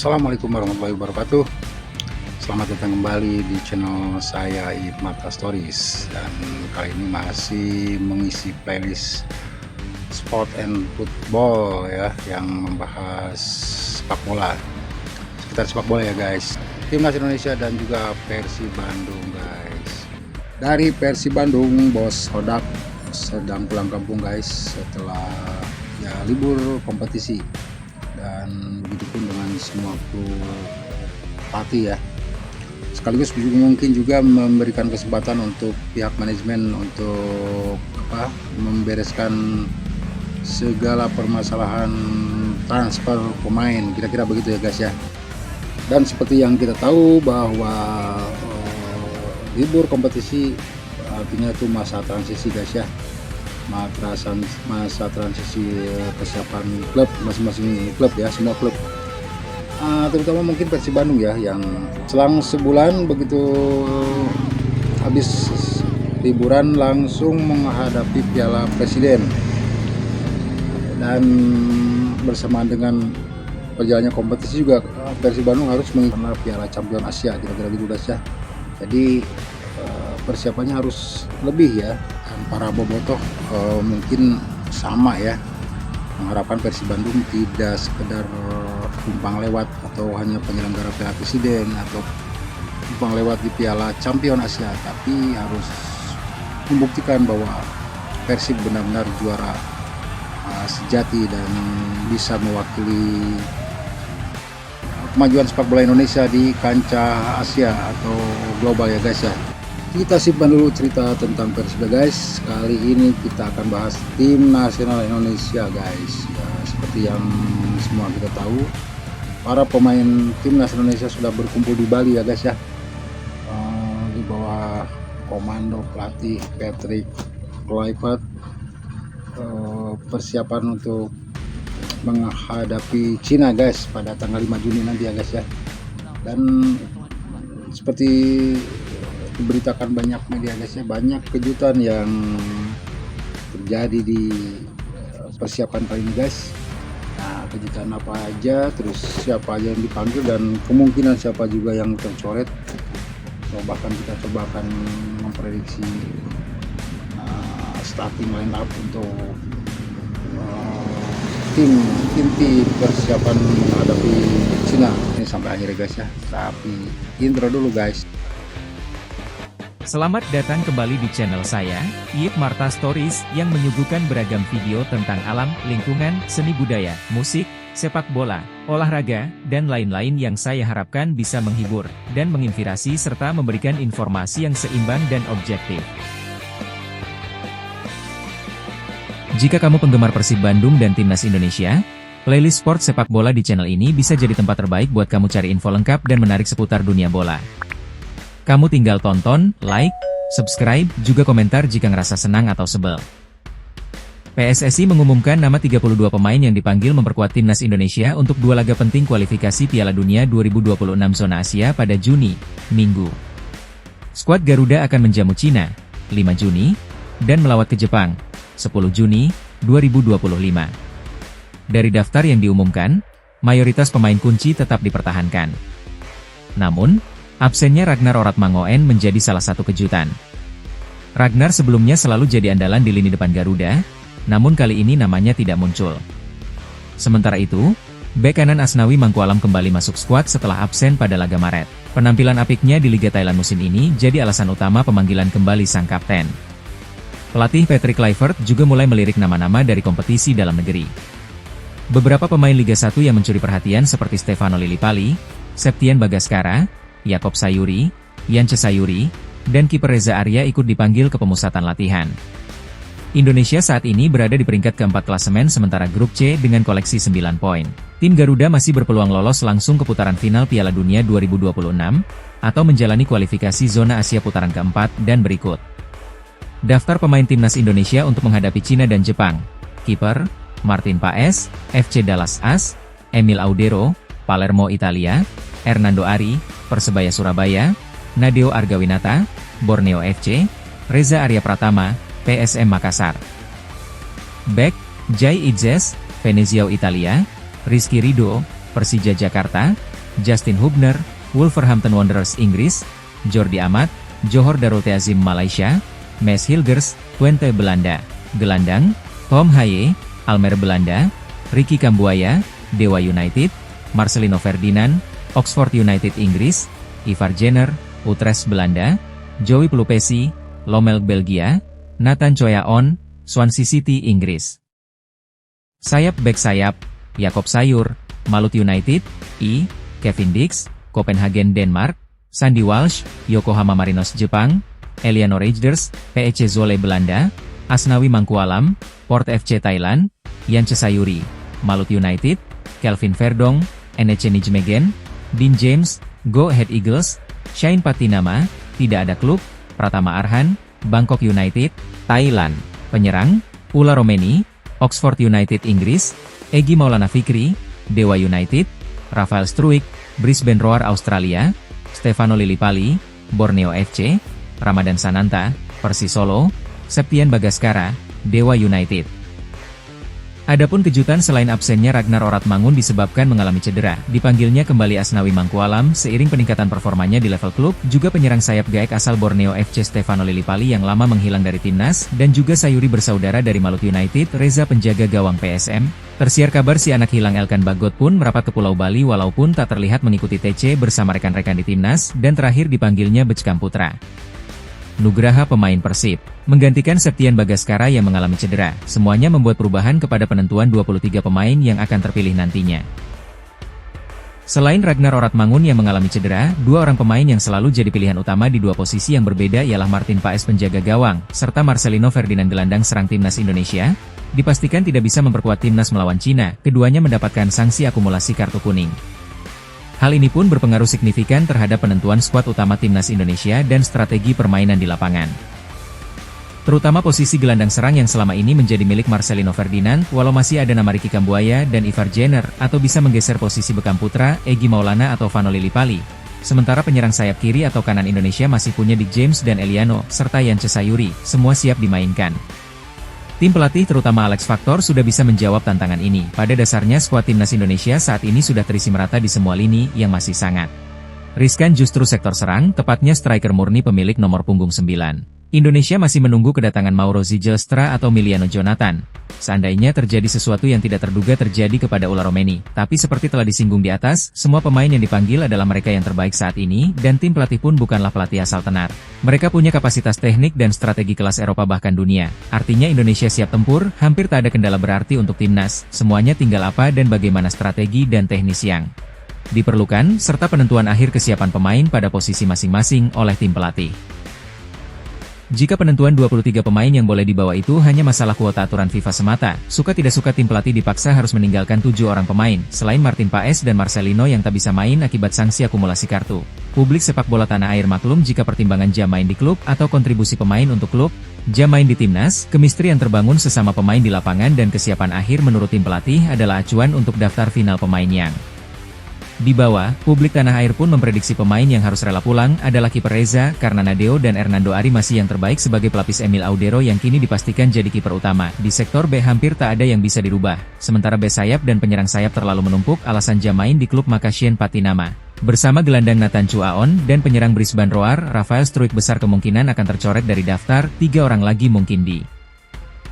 Assalamualaikum warahmatullahi wabarakatuh. Selamat datang kembali di channel saya Marta Stories, dan kali ini masih mengisi playlist sport and football ya, yang membahas sepak bola, sekitar sepak bola ya guys. Timnas Indonesia dan juga Persib Bandung guys. Dari Persib Bandung, Bos Hodak sedang pulang kampung guys setelah ya libur kompetisi, dan begitupun dengan semua kru pelatih ya. Sekaligus mungkin juga memberikan kesempatan untuk pihak manajemen untuk membereskan segala permasalahan transfer pemain, kira-kira begitu ya guys ya. Dan seperti yang kita tahu bahwa libur kompetisi artinya itu masa transisi guys ya, masa transisi persiapan klub masing-masing klub ya, semua klub, terutama mungkin Persib Bandung ya, yang selang sebulan begitu habis liburan langsung menghadapi Piala Presiden, dan bersamaan dengan berjalannya kompetisi juga Persib Bandung harus mengikuti Piala Champion Asia, kira-kira gitu guys ya. Jadi persiapannya harus lebih ya. Para bobotoh mungkin sama ya, mengharapkan Persib Bandung tidak sekedar tumpang lewat atau hanya penyelenggara Piala Presiden atau tumpang lewat di Piala Champion Asia, tapi harus membuktikan bahwa Persib benar-benar juara sejati dan bisa mewakili kemajuan sepak bola Indonesia di kancah Asia atau global ya guys ya. Kita simpan dulu cerita tentang Persib guys. Kali ini kita akan bahas tim nasional Indonesia guys ya, seperti yang semua kita tahu, para pemain timnas Indonesia sudah berkumpul di Bali ya guys ya, di bawah komando pelatih Patrick Kluivert. Persiapan untuk menghadapi Cina guys pada tanggal 5 Juni nanti ya guys ya. Dan seperti diberitakan banyak media guys ya, banyak kejutan yang terjadi di persiapan kali ini guys. Nah, kejutan apa aja, terus siapa aja yang dipanggil, dan kemungkinan siapa juga yang tercoret. Bahkan kita coba akan memprediksi starting line up untuk tim inti persiapan menghadapi Cina ini sampai akhir guys ya. Tapi intro dulu guys. Selamat datang kembali di channel saya, Marta Stories, yang menyuguhkan beragam video tentang alam, lingkungan, seni budaya, musik, sepak bola, olahraga, dan lain-lain yang saya harapkan bisa menghibur dan menginspirasi serta memberikan informasi yang seimbang dan objektif. Jika kamu penggemar Persib Bandung dan Timnas Indonesia, playlist sport sepak bola di channel ini bisa jadi tempat terbaik buat kamu cari info lengkap dan menarik seputar dunia bola. Kamu tinggal tonton, like, subscribe, juga komentar jika ngerasa senang atau sebel. PSSI mengumumkan nama 32 pemain yang dipanggil memperkuat Timnas Indonesia untuk 2 laga penting kualifikasi Piala Dunia 2026 zona Asia pada Juni, Minggu. Skuad Garuda akan menjamu Cina, 5 Juni, dan melawat ke Jepang, 10 Juni, 2025. Dari daftar yang diumumkan, mayoritas pemain kunci tetap dipertahankan. Namun, absennya Ragnar Oratmangoen menjadi salah satu kejutan. Ragnar sebelumnya selalu jadi andalan di lini depan Garuda, namun kali ini namanya tidak muncul. Sementara itu, bek kanan Asnawi Mangkualam kembali masuk skuad setelah absen pada laga Maret. Penampilan apiknya di Liga Thailand musim ini jadi alasan utama pemanggilan kembali sang kapten. Pelatih Patrick Kluivert juga mulai melirik nama-nama dari kompetisi dalam negeri. Beberapa pemain Liga 1 yang mencuri perhatian seperti Stefano Lillipali, Septian Bagaskara, Yakob Sayuri, Yance Sayuri, dan kiper Reza Arya ikut dipanggil ke pemusatan latihan. Indonesia saat ini berada di peringkat keempat klasemen sementara grup C dengan koleksi 9 poin. Tim Garuda masih berpeluang lolos langsung ke putaran final Piala Dunia 2026, atau menjalani kualifikasi zona Asia putaran keempat dan berikut. Daftar pemain Timnas Indonesia untuk menghadapi Cina dan Jepang. Kiper, Martin Paes, FC Dallas AS, Emil Audero, Palermo Italia, Hernando Ari, Persebaya Surabaya, Nadeo Argawinata, Borneo FC, Reza Arya Pratama, PSM Makassar. Bek, Jai Idzes, Venezia Italia, Rizky Ridho, Persija Jakarta, Justin Hubner, Wolverhampton Wanderers Inggris, Jordi Amat, Johor Darul Ta'zim Malaysia, Mes Hilgers, Twente Belanda, gelandang, Tom Haye, Almere Belanda, Ricky Kambuaya, Dewa United, Marcelino Ferdinand, Oxford United Inggris, Ivar Jenner, Utrecht Belanda, Joey Pelupesi, Lommel Belgia, Nathan Choyaon, Swansea City Inggris. Sayap bek sayap, Jakob Sayur, Malut United, Kevin Dix, Copenhagen Denmark, Sandy Walsh, Yokohama Marinos Jepang, Eliano Raiders, PEC Zwolle Belanda, Asnawi Mangkualam, Port FC Thailand, Yance Sayuri, Malut United, Kelvin Verdong, NEC Nijmegen, Dean James, Go Ahead Eagles, Shane Patinama, tidak ada klub, Pratama Arhan, Bangkok United, Thailand, penyerang, Ula Romeni, Oxford United Inggris, Egy Maulana Fikri, Dewa United, Rafael Struijk, Brisbane Roar Australia, Stefano Lillipali, Borneo FC, Ramadan Sananta, Persis Solo, Septian Bagaskara, Dewa United. Adapun kejutan selain absennya Ragnar Oratmangun disebabkan mengalami cedera, dipanggilnya kembali Asnawi Mangkualam seiring peningkatan performanya di level klub, juga penyerang sayap Gaek asal Borneo FC Stefano Lillipali yang lama menghilang dari timnas, dan juga Sayuri bersaudara dari Malut United Reza penjaga gawang PSM. Tersiar kabar si anak hilang Elkan Bagot pun merapat ke Pulau Bali walaupun tak terlihat mengikuti TC bersama rekan-rekan di timnas, dan terakhir dipanggilnya Beckham Putra. Nugraha pemain Persib, menggantikan Septian Bagaskara yang mengalami cedera, semuanya membuat perubahan kepada penentuan 23 pemain yang akan terpilih nantinya. Selain Ragnar Oratmangun yang mengalami cedera, dua orang pemain yang selalu jadi pilihan utama di dua posisi yang berbeda ialah Martin Paes penjaga gawang, serta Marcelino Ferdinand gelandang serang timnas Indonesia, dipastikan tidak bisa memperkuat timnas melawan Cina, keduanya mendapatkan sanksi akumulasi kartu kuning. Hal ini pun berpengaruh signifikan terhadap penentuan skuad utama timnas Indonesia dan strategi permainan di lapangan. Terutama posisi gelandang serang yang selama ini menjadi milik Marcelino Ferdinand, walau masih ada nama Ricky Kambuaya dan Ivar Jenner, atau bisa menggeser posisi Beckham Putra, Egy Maulana atau Vano Lillipali. Sementara penyerang sayap kiri atau kanan Indonesia masih punya Dick James dan Eliano, serta Yance Sayuri, semua siap dimainkan. Tim pelatih terutama Alex Factor sudah bisa menjawab tantangan ini. Pada dasarnya skuad timnas Indonesia saat ini sudah terisi merata di semua lini yang masih sangat riskan justru sektor serang, tepatnya striker murni pemilik nomor punggung 9. Indonesia masih menunggu kedatangan Mauro Zijelstra atau Miliano Jonathan. Seandainya terjadi sesuatu yang tidak terduga terjadi kepada Ula Romeni, tapi seperti telah disinggung di atas, semua pemain yang dipanggil adalah mereka yang terbaik saat ini, dan tim pelatih pun bukanlah pelatih asal tenar. Mereka punya kapasitas teknik dan strategi kelas Eropa bahkan dunia. Artinya Indonesia siap tempur, hampir tak ada kendala berarti untuk timnas, semuanya tinggal apa dan bagaimana strategi dan teknis yang diperlukan, serta penentuan akhir kesiapan pemain pada posisi masing-masing oleh tim pelatih. Jika penentuan 23 pemain yang boleh dibawa itu hanya masalah kuota aturan FIFA semata, suka tidak suka tim pelatih dipaksa harus meninggalkan 7 orang pemain, selain Martin Paes dan Marcelino yang tak bisa main akibat sanksi akumulasi kartu. Publik sepak bola tanah air maklum jika pertimbangan jam main di klub atau kontribusi pemain untuk klub, jam main di timnas, kemistri yang terbangun sesama pemain di lapangan dan kesiapan akhir menurut tim pelatih adalah acuan untuk daftar final pemain yang di bawah. Publik tanah air pun memprediksi pemain yang harus rela pulang adalah kiper Reza, karena Nadeo dan Hernando Ari masih yang terbaik sebagai pelapis Emil Audero yang kini dipastikan jadi kiper utama. Di sektor B hampir tak ada yang bisa dirubah, sementara B sayap dan penyerang sayap terlalu menumpuk alasan jam main di klub maka Shane Patinama bersama gelandang Nathan Choyaon dan penyerang Brisbane Roar, Rafael Struijk besar kemungkinan akan tercoret dari daftar, 3 orang lagi mungkin di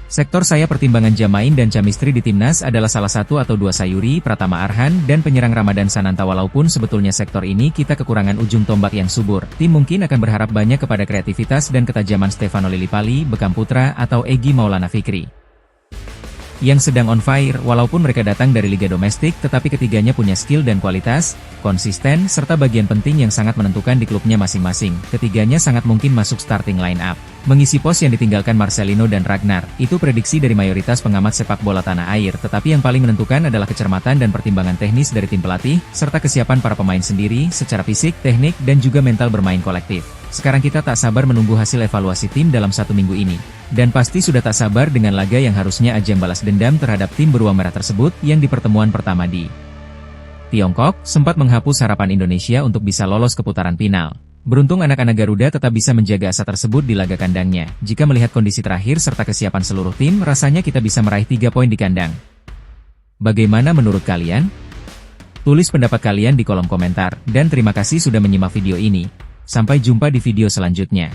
sektor saya. Pertimbangan jam main dan chemistry di timnas adalah salah satu atau dua Sayuri, Pratama Arhan, dan penyerang Ramadan Sananta. Walaupun sebetulnya sektor ini kita kekurangan ujung tombak yang subur, tim mungkin akan berharap banyak kepada kreativitas dan ketajaman Stefano Lillipali, Beckham Putra, atau Egy Maulana Fikri yang sedang on fire. Walaupun mereka datang dari liga domestik, tetapi ketiganya punya skill dan kualitas, konsisten, serta bagian penting yang sangat menentukan di klubnya masing-masing. Ketiganya sangat mungkin masuk starting line up, mengisi pos yang ditinggalkan Marcelino dan Ragnar. Itu prediksi dari mayoritas pengamat sepak bola tanah air, tetapi yang paling menentukan adalah kecermatan dan pertimbangan teknis dari tim pelatih, serta kesiapan para pemain sendiri, secara fisik, teknik, dan juga mental bermain kolektif. Sekarang kita tak sabar menunggu hasil evaluasi tim dalam 1 minggu ini. Dan pasti sudah tak sabar dengan laga yang harusnya ajang balas dendam terhadap tim beruang merah tersebut yang di pertemuan pertama di Tiongkok, sempat menghapus harapan Indonesia untuk bisa lolos ke putaran final. Beruntung anak-anak Garuda tetap bisa menjaga asa tersebut di laga kandangnya. Jika melihat kondisi terakhir serta kesiapan seluruh tim, rasanya kita bisa meraih 3 poin di kandang. Bagaimana menurut kalian? Tulis pendapat kalian di kolom komentar, dan terima kasih sudah menyimak video ini. Sampai jumpa di video selanjutnya.